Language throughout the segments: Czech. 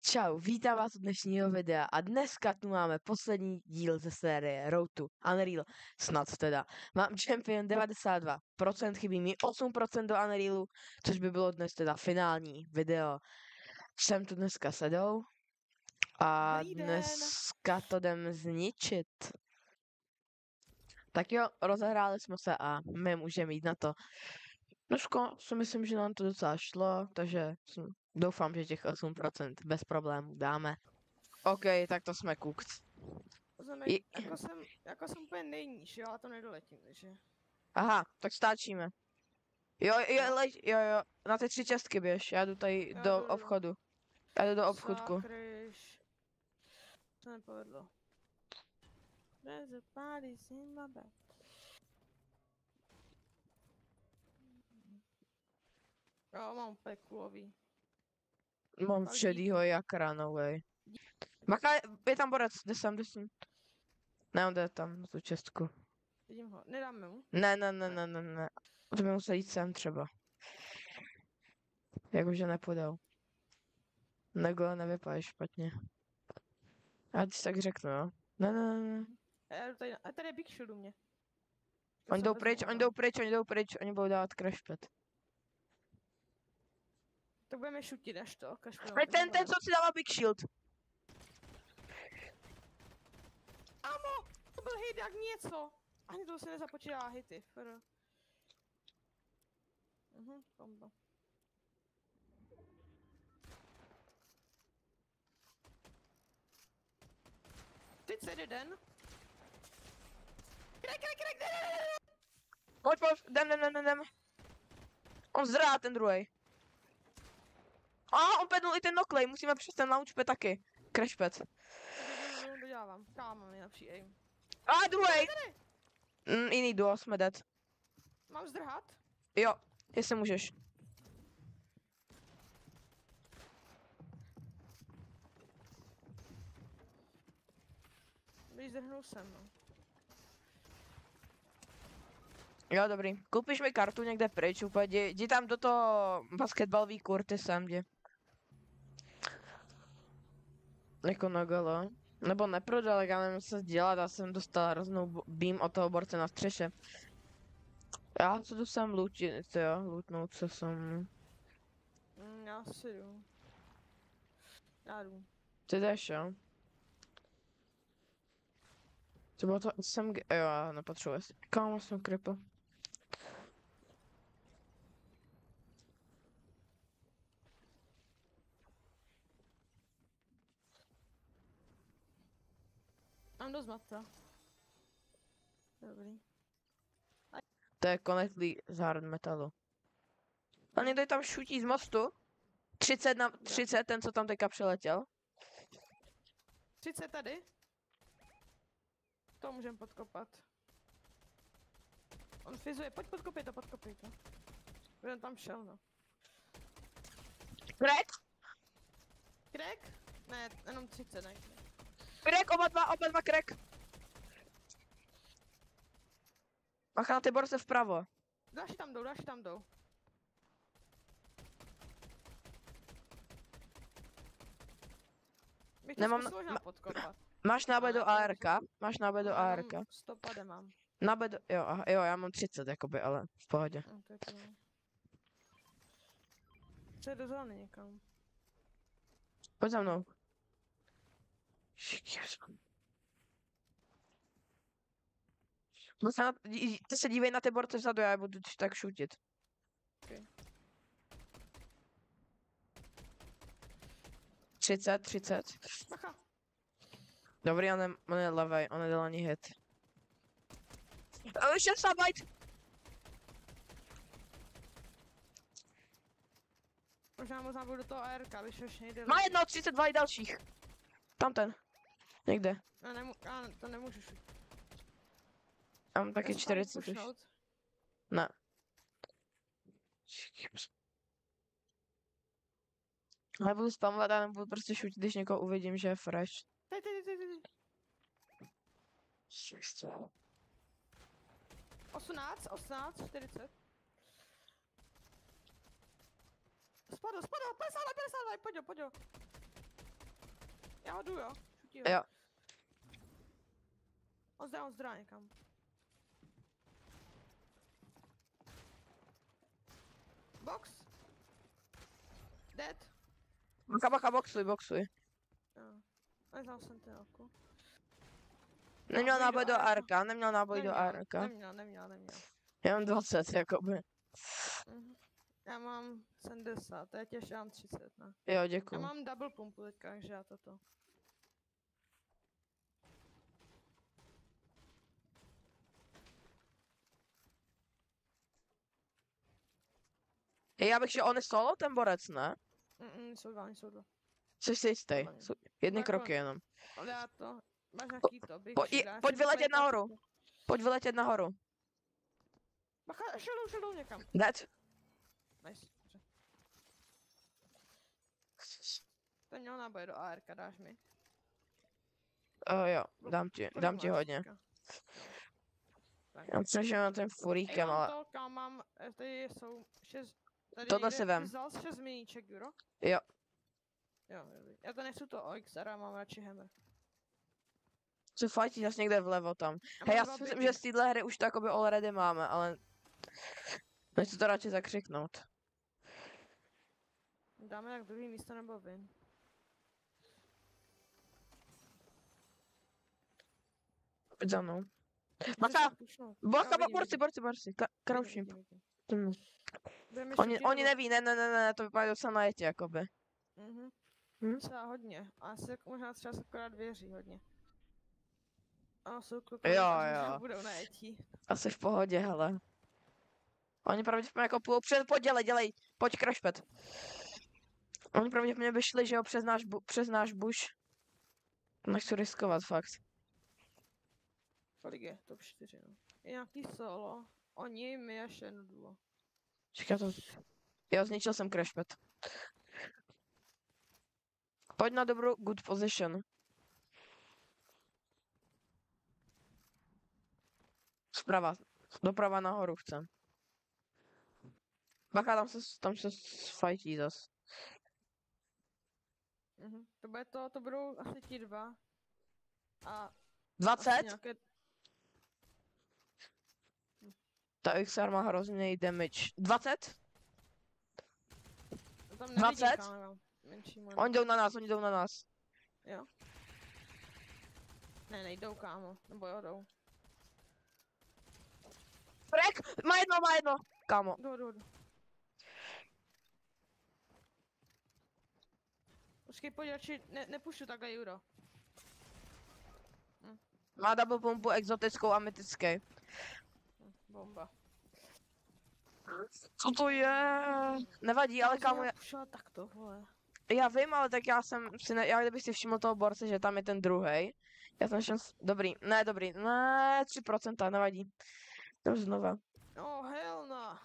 Čau, vítám vás u dnešního videa a dneska tu máme poslední díl ze série Road to Unreal, snad teda. Mám Champion 92%, chybí mi 8% do Unrealu, což by bylo dnes teda finální video. Jsem tu dneska sedou a Dobrý den. dneska to jdem zničit. Tak jo, rozehráli jsme se a my můžeme jít na to. Dneska si myslím, že nám to docela šlo, takže doufám, že těch 8% bez problémů dáme. OK, tak to jsme cooked. Jako jsem úplně nejníž, jo, ale to nedoletím, takže. Aha, tak stáčíme. Jo, na ty 3 čestky běž, já jdu tady do obchodu. Já jdu do obchodku. Sakryš. To nepovedlo. There's a party in my bed. Jo, mám úplně kulový. Mám šedýho jakra, no way. Maka, je tam borec, jde sem. Ne, on jde tam, na tu čestku. Vidím ho, nedáme mu? Ne. To by musel jít sem třeba. Jakože nepůjdou. Nebo nevypadá špatně. Já ti tak řeknu, jo. Ne. A tady je Big Shield u mě. Oni jdou pryč, oni budou dávat crashpad. To budeme šutit až to, Ten, co si dává Big Shield. Amo, to byl hit jak něco. Ani to se nezapočítá hity, kombo. Teď se jeden. Krek, Pojď, jdem. On zrá ten druhý. On pednul i ten noklej, musíme přes ten launchpad taky. Crashpad. Dodělávám, kámo, nejlepší aim. Druhý! Jiný duo, jsme dead. Mám zdrhat? Jo, jestli můžeš. Když zdrhnul jsem, no. Jo, dobrý. Koupíš mi kartu někde pryč, úplně, jdi tam do toho basketbalový kurty sem, jdi. Jako na galo. Nebo neprodal, já nevím, co dělat, já jsem dostal hroznou beam od toho borce na střeše. Já se jdu sem lootnout se sem. Já si jdu. Já jdu. Ty jdeš, jo? Co bylo to SMG? Jo, já nepotřebuji. Kámo, jsem kripo. Mám dost mata. Dobrý. To je koneclý z hard metalu. A někdo tam šutí z mostu. 30 ten, co tam teďka přiletěl. 30 tady. To můžem podkopat. On fizuje, pojď podkopej to. On tam šel, no. Crack? Ne, jenom 30, ne. Crack, oba dva crack. Bacha na ty borce vpravo. Další tam jdou. Nemám podkopat. Máš náboj do ARK? Stopade mám. Náboj do, jo, já mám 30 jakoby, ale v pohodě. Co je do zóny někam? Pojď za mnou. Ty se dívej na ty borce vzadu, já budu tak šutit. Okay. 30. Bacha. Dobrý, on je levej, on nedal ani hit. 60 byte! Možná budu do toho ARK, víš, už nejde. Má jedno, 32 i dalších. Tam ten. Někde. To nemůžeš. Já mám taky 40 už. Ne. Ale budu spamovat a nebudu prostě šutit, když někoho uvidím, že je fresh. Tady. 18, 40. Spadl, 50, pojď jo. ho jdu, jo. Šutí ho. Jo. On zdrá někam. Box. Dead. Bacha, boxuj. Jo. Nezal jsem ty oku. Neměl náboj do arka, neměl náboj do arka. Neměl. Já mám 20, jakoby. Já mám 70, teď ještě mám 30, ne? Jo, Já děkuju. mám double pumpu teďka, takže já toto. Já bych šel, on je solo, ten borec, ne? Jsou dva. Jsi si jistý. Jedny Jako- kroky jenom. Ale já to, máš nějaký to, bych Pojď vyletět nahoru. Pojď vyletět nahoru. Bacha, šel dolů někam. Dead. Nice, dobře. Ten měl náboj do ARK, dáš mi? Jo, dám ti hodně. Já přešel na ten furíkem, ale... To, kam mám, tady jsou 6... Tady Tohle někde si vem. vzal 6 miníček, Juro? Jo. Jo, dobrý. Já to nechci to OXR, já mám radši hammer. Co fajtí zase někde vlevo tam. Já Hej, já mám dva si myslím, bigy. že z téhle hry už to jakoby already máme, ale... Nechci to radši zakřiknout. Dáme tak druhý místo nebo win. Pojď za mnou. Můžeš Bacha! to pushnout. Bacha, Jo, vidím. borci. Crouchím. Vidím. Budeme Oni šutit, nebo- neví, ne, to vypadá docela na jetě, jakoby. Třeba hodně. A asi možná třeba se akorát věří hodně. A jsou Jo. budou na jetí. Asi v pohodě, hele. Oni pravděpodobně jako půjdou pojď, dělej, pojď crashpad. Oni pravděpodobně by šli, že jo, přes náš bush. Nechci riskovat, fakt. Kolik je? Top 4, no. Je nějaký solo. Oni, my a ještě jedno duo. Čeká to. Jo, zničil jsem crashpad. Pojď na dobrou good position. Zprava. Doprava nahoru chcem. Bacha, tam se fajtí zas. To budou asi ti dva. A 20? asi nějaké... Ta XR má hrozný damage. 20? Tam 20? nevidím, kámo, menší moje. Oni jdou na nás. Jo? Ne, nejdou, kámo. Nebo jo, jdou. Frek! Má jedno! Kámo. Jdu. Počkej, pojď radši, nepušu takhle, Juro. Má double pumpu exotickou a mytický. Bomba. Co to je? Nevadí, ale kámo, Pušila takto, vole. já vím, ale tak já jsem si já kdybych si všiml toho borce, že tam je ten druhej. Já jsem šel, dobrý, ne, 3%, nevadí. To už znova. Oh, hell no.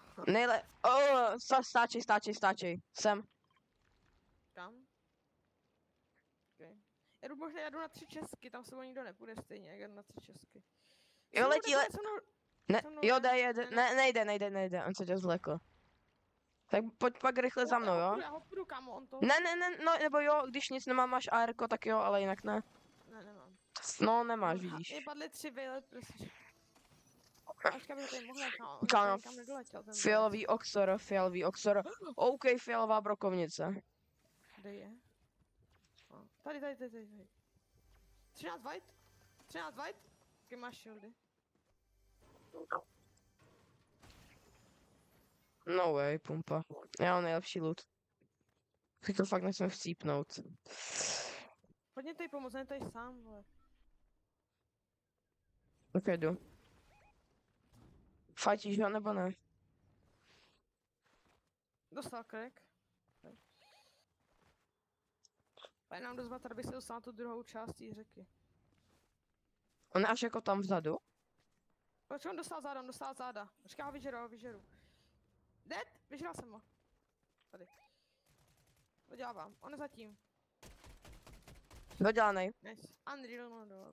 Stáčej, sem. Kam? Okay. Já jdu na 3 česky, tam se o nikdo nepůjde stejně, jak jdu na 3 česky. Jo, letí, ne, se mnou jo, jde. nejde, on se tě zlekl. Tak pojď pak rychle za mnou, jo? Já ho půjdu, kámo, on to... Ne, no, nebo jo, když nic nemám, máš ARko, tak jo, ale jinak ne. Ne, nemám. No, nemáš, vidíš. Mě padly 3 vejlet, prostě. Ačka by tady mohla, kámo. Kámo, Kam nedoletěl ten Fialový oxor. OK, fialová brokovnice. Kde je? Tady. 13 white? Jaký máš shieldy? No way, pumpa. Já mám nejlepší loot. Si to fakt nechcem chcípnout. Pojď mě tady pomoct, ne tady sám, vole. Ok, jdu. Fajtíš ho nebo ne? Dostal crack. Pojď nám dozvat, aby se dostal na tu druhou část té řeky. On je až jako tam vzadu? Počkej, on dostal záda. Počkej, ho vyžeru. Dead? Vyžral jsem ho. Tady. Dodělávám, on je zatím. Dodělanej. Nice. Unreal, no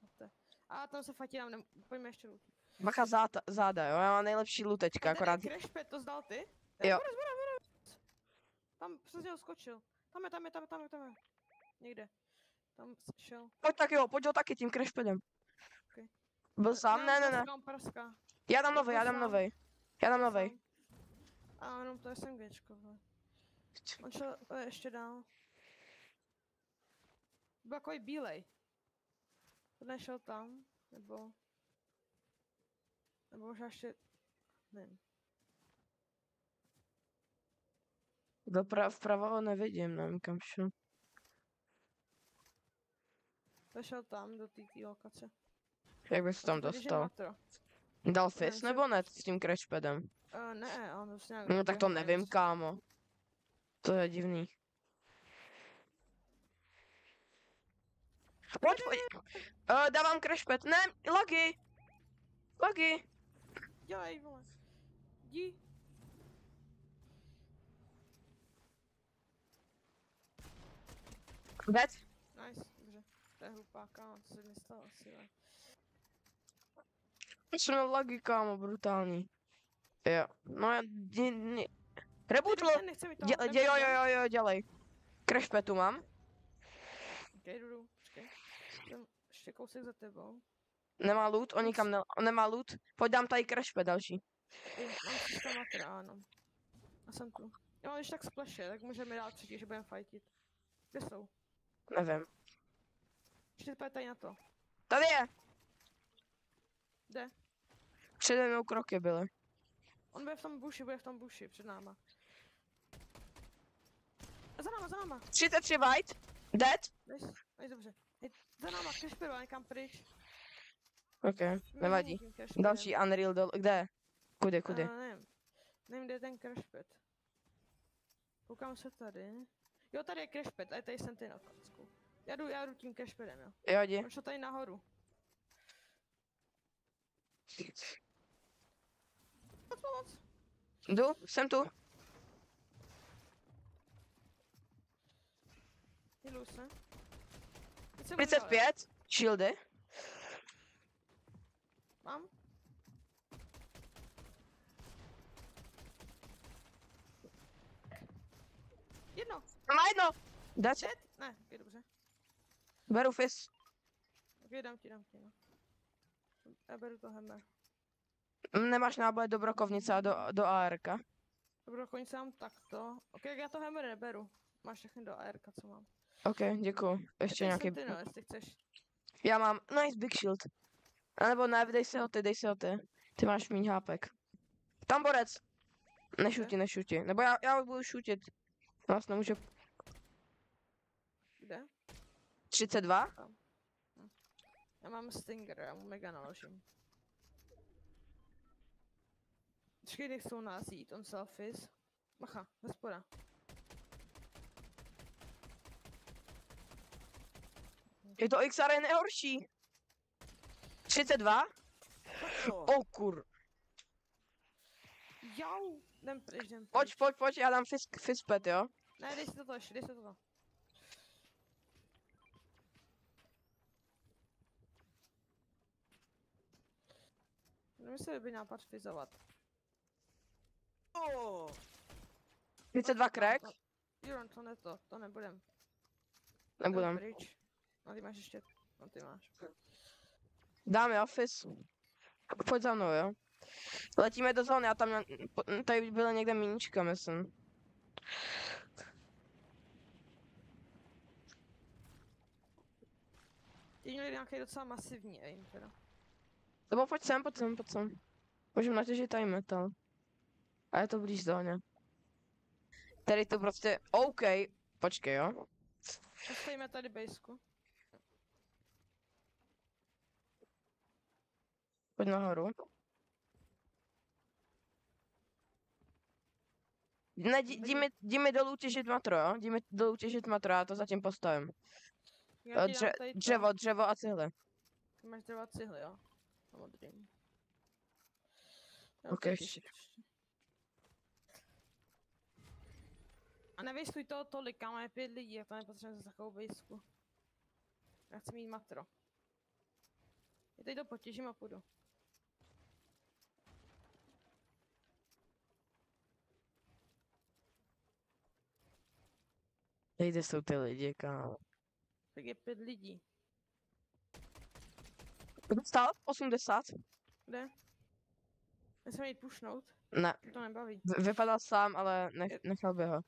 dobře. A tam se fatí nám, pojďme ještě lootit. Bacha záda, jo? Já mám nejlepší loot teďka, akorát... Crashpad, to zdal ty? Jo. Tam přes něho skočil. Tam je. Někde. tam šel. Pojď tak jo, pojď ho taky tím crashpadem. Okay. Byl sám? Ne. On praská. Já dám Byl novej, já dám sám. novej. Já dám novej. Sám. A jenom to SMGčko, vole. On šel ještě dál. Byl takový bílej. Ten šel tam, nebo možná ještě, nevím. Vpravo ho nevidím, nevím kam šel. To šel tam, do té lokace. Jak bys tam dostal? Dal fist nebo ne s tím crashpadem? Ne, on prostě nějak... No tak to nevím, kámo. To je divný. Pojď. Dávám crashpad. Ne, Laggy. Dělej, vole. Jdi. Dead. Nice, dobře. To je hlupá, kámo, to se mi stalo asi, ne? Jsem měl laggy, kámo, brutální. Jo, no já... Rebootlo! Jo, dělej. Crashpad tu mám. Okej, jdu. Počkej. Jsem ještě kousek za tebou. Nemá loot, on nikam nemá loot. Pojď dám tady crashpad další. Mám 300 matra, ano. A jsem tu. Jo, když tak splashe, tak můžeme dát třetí, že budeme fightit. Kde jsou? Nevím. Ještě tady na to. Tady je! Kde? Přede mnou kroky byly. On bude v tom buši, před náma. A za náma. 33 white. Dead. Nice, dobře. Za náma, crashpadl někam pryč. Ok, nevadí. Další Unreal dol... Kde? Kudy? Nevím, kde je ten crashpad. Koukám se tady. Jo, tady je crashpad, a tady jsem ty na kocku. Já jdu tím crashpadem, jo. Jo, jdi. On šel tady nahoru. Pomoc. Jdu, jsem tu. Jdu se. 35, shieldy. Mám? Jedno. Má jedno. Dať. Dead? Ne, je dobře. Beru fist. Ok, dám ti, no. Já beru to hammer. Nemáš náboje do brokovnice a do ARK? Dobro, konec mám takto. Ok, já to hammer neberu. Máš všechny do ARK, co mám. Ok, děkuju. Ještě nějaký... Ty, no, jestli chceš. Já mám nice big shield. A nebo ne, dej si ho ty. Ty máš míň hápek. Tam borec. Nešuti. Nebo já budu šutit. Vás nemůže... Kde? 32? Já mám Stinger, já mu mega naložím. Počkej, nechcou nás jít, on selfies. Macha, hospoda. Je to XR je nejhorší. 32? Oh kur. Jau, jdem pryč. Pojď, já dám fistpad, jo? Ne, dej si toto ještě, dej si toto. Nemyslím, že by nápad fizovat. 32 crack? Juron, to nebudem. Nebudem. Pryč. No ty máš ještě, no ty máš. Dáme office. Pojď za mnou, jo? Letíme do zóny a tam tady byla někde mínička, myslím. Ty měli nějaký docela masivní aim teda. Nebo pojď sem. Můžeme natěžit tady metal. A je to blíž zóně. Tady to prostě, OK. Počkej, jo? Postavíme tady baseku. Pojď nahoru. Ne, jdi mi dolů těžit matro, jo? Jdi mi dolů těžit matro, já to zatím postavím. Dřevo a cihly. Ty máš dřevo a cihly, jo? Na modrým. Ok, a nevejstuj toho tolik, kam je 5 lidí, jak to nepotřebujeme za takovou vejsku. Já chci mít matro. Já teď to potěžím a půjdu. Kde jsou ty lidi, kámo? Tak je 5 lidí. Dostal 80. Kde? Nesmím jít pušnout. Ne, Mě to nebaví. vypadal sám, ale nechal by ho.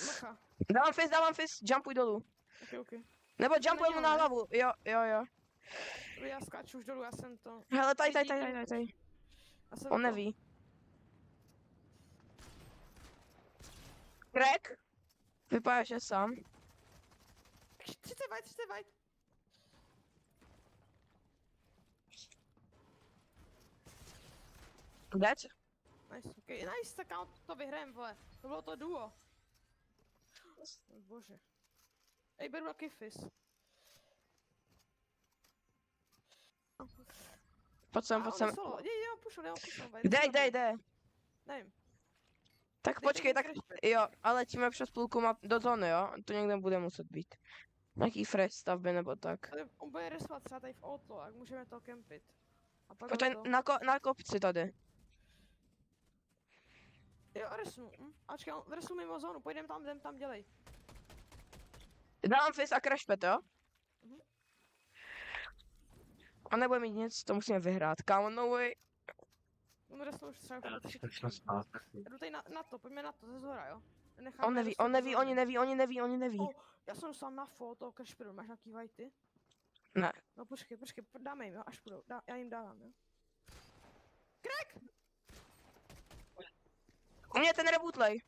Macha. Dávám fist, jumpuj dolů. Ok. Nebo To jumpuj není mu on, na ne? hlavu, jo. Já skáču už dolů, já jsem to... Hele, tady. Já jsem On to... neví. Crack? Vypadá, že sám. 30 white. Dead? Nice, tak kámo, to vyhrajem, vole. To bylo to duo. Bože. Ej, beru taky fis. Pojď sem. Jdem pušnout, Kde? Nevím. Tak Dej počkej, ten tak crash pad. jo, ale letíme přes půlku do zóny, jo? To někde bude muset být. Nějaký fresh stavby nebo tak. Tady on bude resovat třeba tady v auto, jak můžeme to kempit. A pak Pojď to... na kopci tady. Jo, resnu. Ačkej, resnu mimo zónu, jdem tam, dělej. Dám fist a crash pad, jo? Mhm. A nebude mít nic, to musíme vyhrát. Kámo, no way. On resnu už třeba Já v teď jsem zpátky. Jdu tady na to, pojďme na to, ze zhora, jo? On neví, oni neví. Oh, já jsem dostal na foto, Cashperu, máš nějaký whitey? Ne. No počkej, dáme jim, jo, až půjdou, já jim dávám, jo? Crack! U mě je ten rebootlej.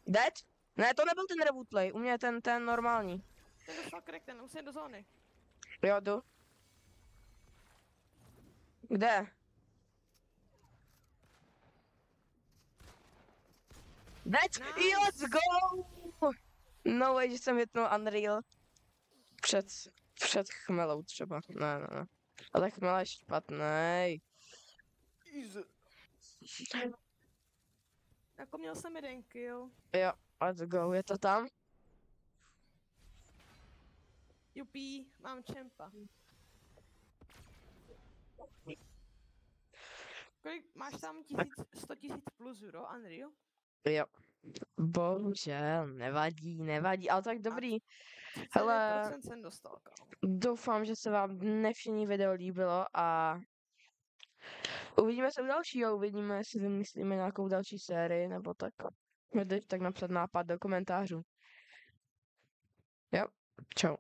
Dead? Ne, to nebyl ten rebootlej, u mě je ten normální. Ten dostal crack, ten musím do zóny. Jo, jdu. Kde? Dead? Nice. Jo, let's go! No way, že jsem hitnul Unreal. Před chmelou třeba. Ne. Ale chmela je špatnej. Jako měl jsem jeden kill. Jo, let's go, je to tam? Jupí, mám čempa. Kolik máš tam 100 000 plus euro, Unreal? Jo. Bohužel, nevadí, ale tak dobrý. Hele, 39% jsem dostal, kámo. doufám, že se vám dnešní video líbilo a uvidíme se u dalšího, uvidíme, jestli vymyslíme nějakou další sérii nebo tak. Můžete tak napsat nápad do komentářů. Jo, čau.